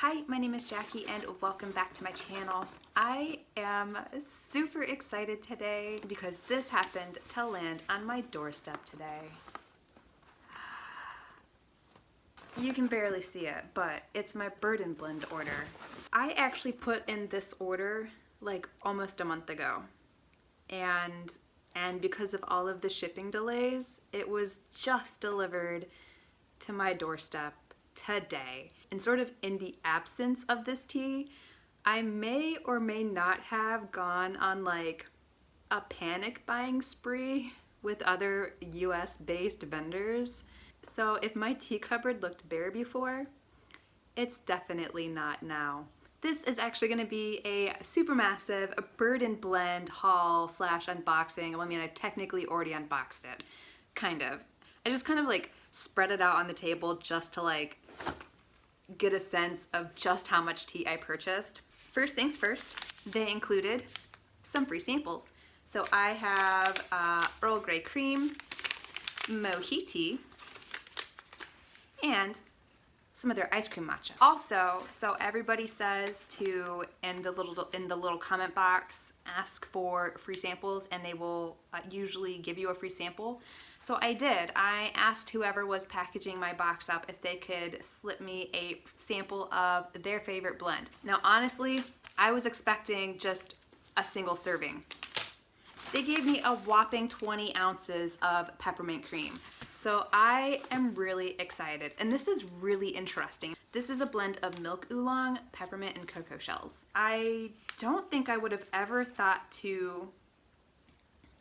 Hi, my name is Jackie and welcome back to my channel. I am super excited today because this happened to land on my doorstep today. You can barely see it, but it's my Bird and Blend order. I actually put in this order like almost a month ago. And because of all of the shipping delays, it was just delivered to my doorstep today. And sort of in the absence of this tea, I may or may not have gone on like a panic buying spree with other US based vendors. So if my tea cupboard looked bare before, it's definitely not now. This is actually going to be a super massive Bird and Blend haul slash unboxing. Well, I mean, I've technically already unboxed it, kind of. I just kind of like spread it out on the table just to like get a sense of just how much tea I purchased. First things first, they included some free samples. So I have Earl Grey cream, mochi tea, and some of their ice cream matcha. Also, so everybody says to in the little comment box, ask for free samples, and they will usually give you a free sample. So I did. I asked whoever was packaging my box up if they could slip me a sample of their favorite blend. Now, honestly, I was expecting just a single serving. They gave me a whopping 20 ounces of peppermint cream. So I am really excited, and this is really interesting. This is a blend of milk oolong, peppermint, and cocoa shells. I don't think I would have ever thought to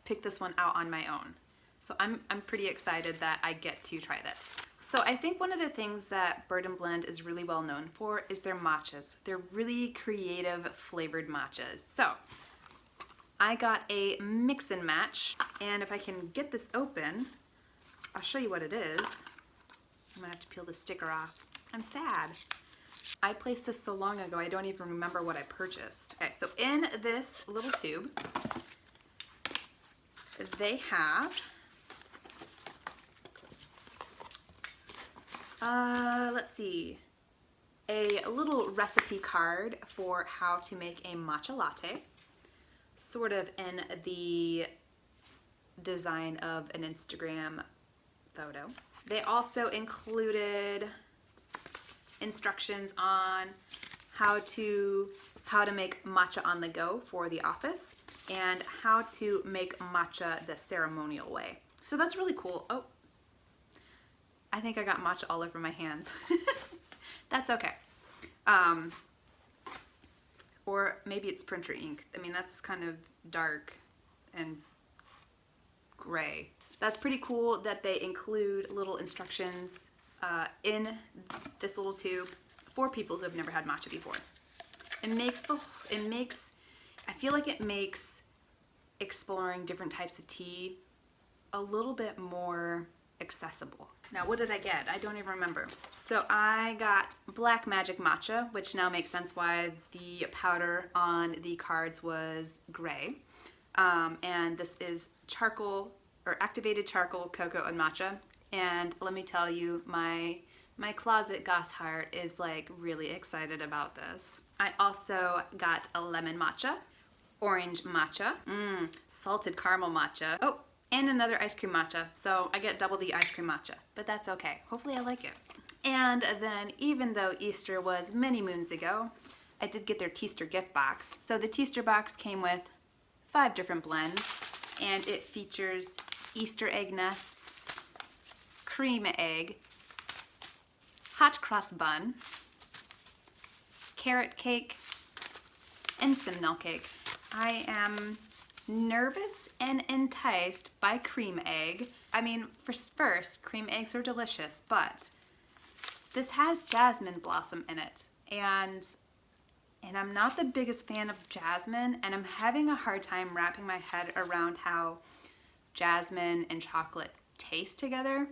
pick this one out on my own. So I'm pretty excited that I get to try this. So I think one of the things that Bird and Blend is really well known for is their matchas. They're really creative flavored matchas. So I got a mix and match, and if I can get this open, I'll show you what it is. I'm gonna have to peel the sticker off. I'm sad. I placed this so long ago, I don't even remember what I purchased. Okay, so in this little tube, they have, let's see, a little recipe card for how to make a matcha latte, sort of in the design of an Instagram photo. They also included instructions on how to make matcha on the go for the office and how to make matcha the ceremonial way. So that's really cool. Oh, I think I got matcha all over my hands. That's okay. Or maybe it's printer ink. I mean, that's kind of dark and gray. That's pretty cool that they include little instructions in this little tube for people who have never had matcha before. I feel like it makes exploring different types of tea a little bit more accessible. Now, what did I get? I don't even remember. So I got Black Magic Matcha, which now makes sense why the powder on the cards was gray. And this is charcoal or activated charcoal, cocoa, and matcha. And let me tell you, my closet goth heart is like really excited about this. I also got a lemon matcha, orange matcha, salted caramel matcha. Oh, and another ice cream matcha. So I get double the ice cream matcha, but that's okay. Hopefully I like it. And then even though Easter was many moons ago, I did get their Teaster gift box. So the Teaster box came with 5 different blends, and it features Easter egg nests, cream egg, hot cross bun, carrot cake, and simnel cake. I am nervous and enticed by cream egg. I mean, first, cream eggs are delicious, but this has jasmine blossom in it, and I'm not the biggest fan of jasmine, and I'm having a hard time wrapping my head around how jasmine and chocolate taste together.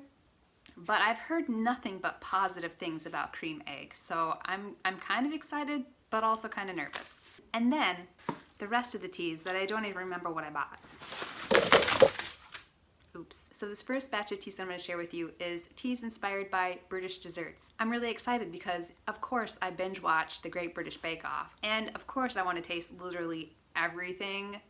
But I've heard nothing but positive things about cream egg, so I'm kind of excited, but also kind of nervous. And then the rest of the teas that I don't even remember what I bought. Oops. So this first batch of teas I'm going to share with you is teas inspired by British desserts. I'm really excited because, of course, I binge watch The Great British Bake Off, and of course I want to taste literally everything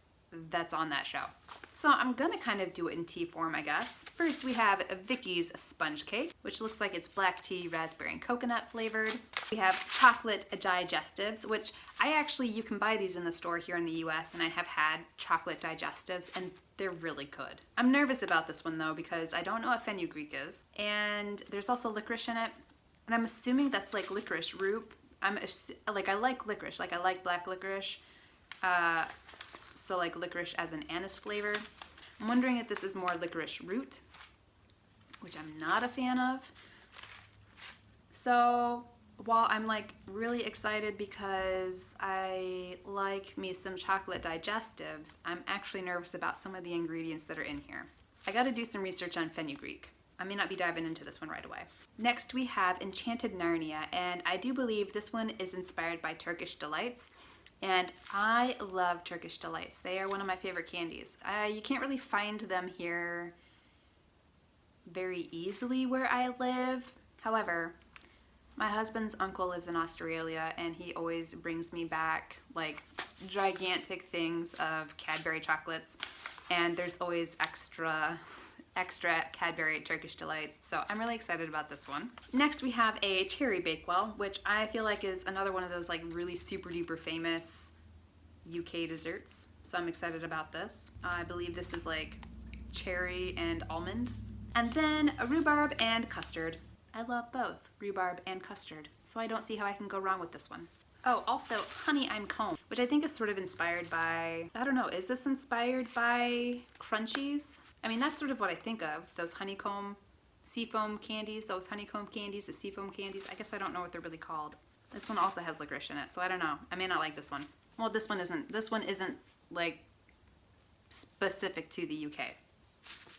that's on that show. So I'm gonna kind of do it in tea form, I guess. First we have Vicky's sponge cake, which looks like it's black tea, raspberry, and coconut flavored. We have chocolate digestives, which you can buy these in the store here in the US, and I have had chocolate digestives, and they're really good. I'm nervous about this one though, because I don't know what fenugreek is. And there's also licorice in it, and I'm assuming that's like licorice root. I like licorice, like I like black licorice. So like licorice as an anise flavor. I'm wondering if this is more licorice root, which I'm not a fan of. So while I'm like really excited because I like me some chocolate digestives, I'm actually nervous about some of the ingredients that are in here. I gotta do some research on fenugreek. I may not be diving into this one right away. Next we have Enchanted Narnia, and I do believe this one is inspired by Turkish delights. And I love Turkish delights. They are one of my favorite candies. You can't really find them here very easily where I live. However, my husband's uncle lives in Australia, and he always brings me back like gigantic things of Cadbury chocolates, and there's always extra Cadbury Turkish delights, so I'm really excited about this one. Next we have a cherry bakewell, which I feel like is another one of those like really super duper famous UK desserts, so I'm excited about this. I believe this is like cherry and almond. And then a rhubarb and custard. I love both rhubarb and custard, so I don't see how I can go wrong with this one. Oh, also honey I'm comb, which I think is sort of inspired by, I don't know, is this inspired by crunchies? I mean, that's sort of what I think of, those honeycomb seafoam candies, the seafoam candies. I guess I don't know what they're really called. This one also has licorice in it, so I don't know. I may not like this one. Well, this one isn't like specific to the UK.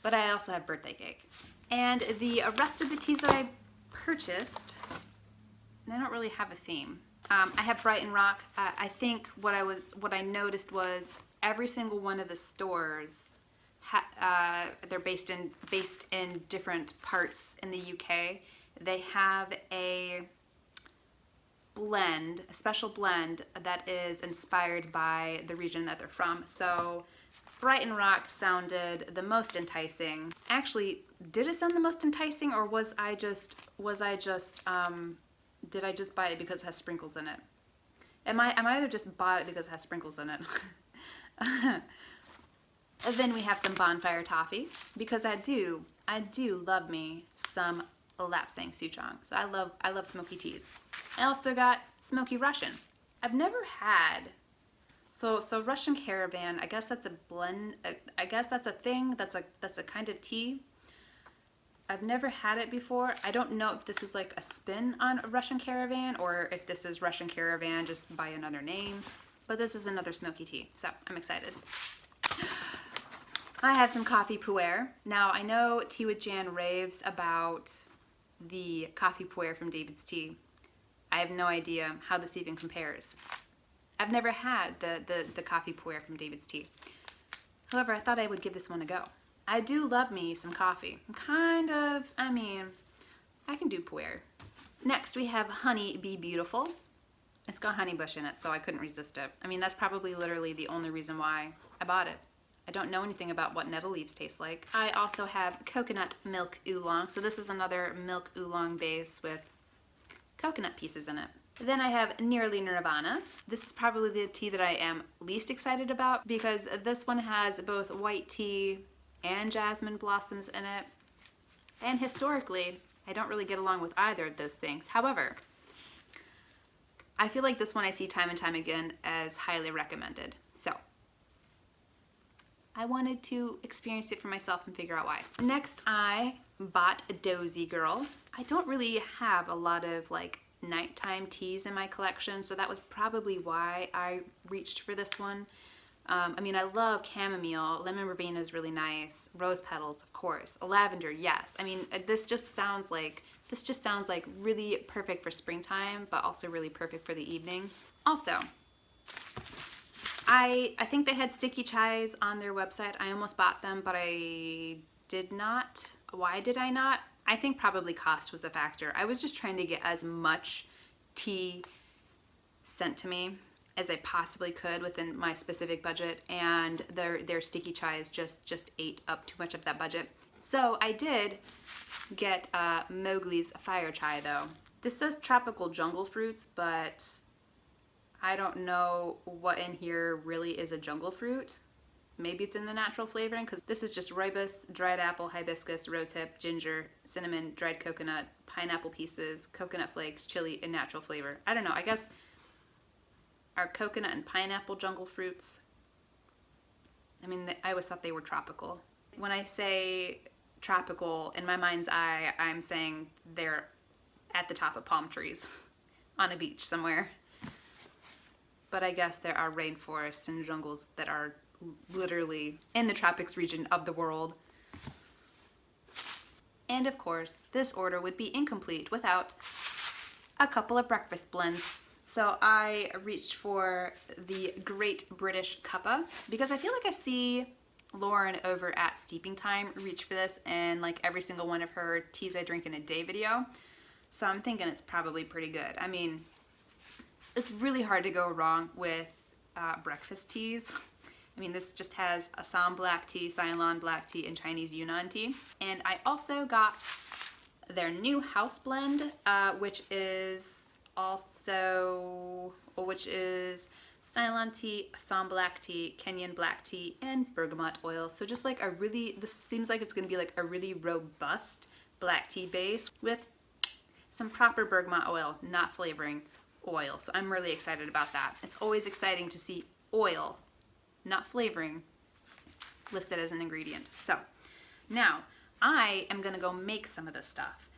But I also have birthday cake. And the rest of the teas that I purchased, they don't really have a theme. I have Brighton Rock. I think what I noticed was every single one of the stores, they're based in different parts in the UK. They have a special blend that is inspired by the region that they're from. So Brighton Rock sounded the most enticing. Actually, did it sound the most enticing, or did I just buy it because it has sprinkles in it? I might have just bought it because it has sprinkles in it. And then we have some bonfire toffee, because I do love me some lapsang souchong. So I love smoky teas. I also got smoky Russian. I've never had. So Russian Caravan, I guess that's a blend. I guess that's a thing. That's a kind of tea. I've never had it before. I don't know if this is like a spin on Russian Caravan, or if this is Russian Caravan just by another name. But this is another smoky tea, so I'm excited. I have some coffee pu'er. Now, I know Tea with Jan raves about the coffee pu'er from David's Tea. I have no idea how this even compares. I've never had the coffee pu'er from David's Tea. However, I thought I would give this one a go. I do love me some coffee. I can do pu'er. Next, we have Honey Be Beautiful. It's got honey bush in it, so I couldn't resist it. I mean, that's probably literally the only reason why I bought it. I don't know anything about what nettle leaves taste like. I also have coconut milk oolong. So this is another milk oolong base with coconut pieces in it. Then I have Nearly Nirvana. This is probably the tea that I am least excited about, because this one has both white tea and jasmine blossoms in it. And historically, I don't really get along with either of those things. However, I feel like this one I see time and time again as highly recommended. So I wanted to experience it for myself and figure out why. Next, I bought a Dozy Girl. I don't really have a lot of like nighttime teas in my collection, so that was probably why I reached for this one. I mean, I love chamomile, lemon verbena is really nice, rose petals, of course, lavender, yes. I mean, this just sounds like really perfect for springtime, but also really perfect for the evening. Also, I think they had sticky chais on their website. I almost bought them, but I did not. Why did I not? I think probably cost was a factor. I was just trying to get as much tea sent to me as I possibly could within my specific budget, and their sticky chais just ate up too much of that budget. So I did get Mowgli's fire chai though. This says tropical jungle fruits, but I don't know what in here really is a jungle fruit. Maybe it's in the natural flavoring, because this is just rooibos, dried apple, hibiscus, rosehip, ginger, cinnamon, dried coconut, pineapple pieces, coconut flakes, chili, and natural flavor. I don't know, I guess are coconut and pineapple jungle fruits? I mean, I always thought they were tropical. When I say tropical, in my mind's eye, I'm saying they're at the top of palm trees on a beach somewhere. But I guess there are rainforests and jungles that are literally in the tropics region of the world. And of course, this order would be incomplete without a couple of breakfast blends. So I reached for the Great British Cuppa because I feel like I see Lauren over at Steeping Time reach for this in like every single one of her teas I drink in a day video. So I'm thinking it's probably pretty good. I mean, it's really hard to go wrong with breakfast teas. I mean, this just has Assam black tea, Ceylon black tea, and Chinese Yunnan tea. And I also got their new house blend, which is Ceylon tea, Assam black tea, Kenyan black tea, and bergamot oil. So just like this seems like it's gonna be like a really robust black tea base with some proper bergamot oil, not flavoring oil. So I'm really excited about that. It's always exciting to see oil, not flavoring, listed as an ingredient. So now I am gonna go make some of this stuff.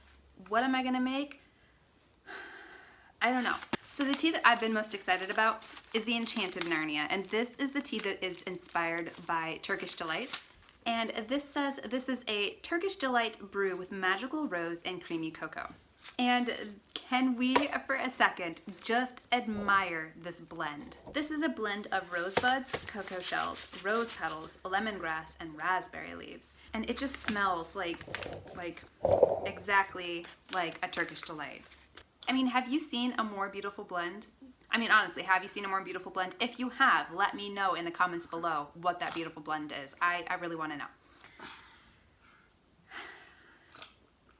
What am I gonna make? I don't know. So the tea that I've been most excited about is the Enchanted Narnia, and this is the tea that is inspired by Turkish Delights. And this says this is a Turkish Delight brew with magical rose and creamy cocoa. And can we, for a second, just admire this blend? This is a blend of rosebuds, cocoa shells, rose petals, lemongrass, and raspberry leaves. And it just smells like exactly like a Turkish Delight. I mean, have you seen a more beautiful blend? I mean, honestly, have you seen a more beautiful blend? If you have, let me know in the comments below what that beautiful blend is. I really want to know.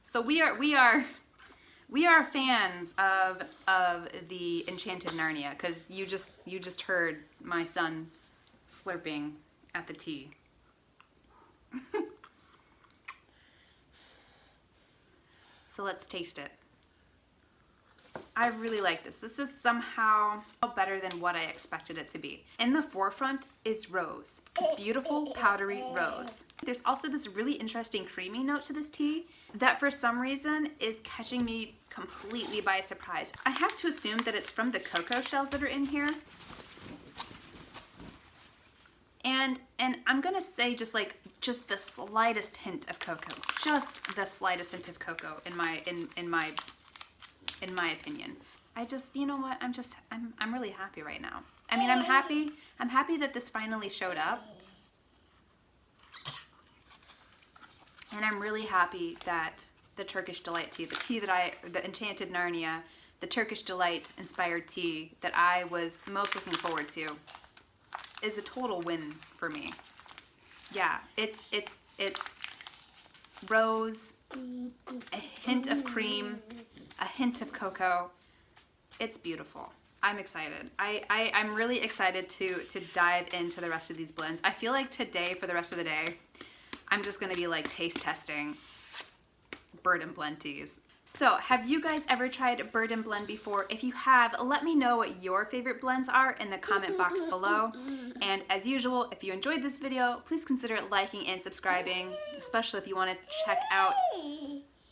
So we are fans of the Enchanted Narnia, because you just heard my son slurping at the tea. So let's taste it. I really like this. This is somehow better than what I expected it to be. In the forefront is rose. Beautiful, powdery rose. There's also this really interesting creamy note to this tea that for some reason is catching me completely by surprise. I have to assume that it's from the cocoa shells that are in here. And I'm gonna say just the slightest hint of cocoa. Just the slightest hint of cocoa in my opinion. You know what, I'm really happy right now. I mean, I'm happy that this finally showed up. And I'm really happy that the Turkish Delight tea, the Enchanted Narnia, the Turkish Delight inspired tea that I was most looking forward to is a total win for me. Yeah, it's rose, a hint of cream, a hint of cocoa. It's beautiful. I'm excited. I'm really excited to dive into the rest of these blends. I feel like today, for the rest of the day, I'm just gonna be like taste testing Bird and Blend teas. So have you guys ever tried Bird and Blend before? If you have, let me know what your favorite blends are in the comment box below. And as usual, if you enjoyed this video, please consider liking and subscribing, especially if you want to check out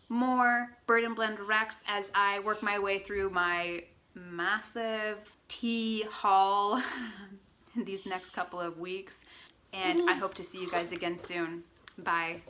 more Bird and Blend recs as I work my way through my massive tea haul in these next couple of weeks. And I hope to see you guys again soon. Bye.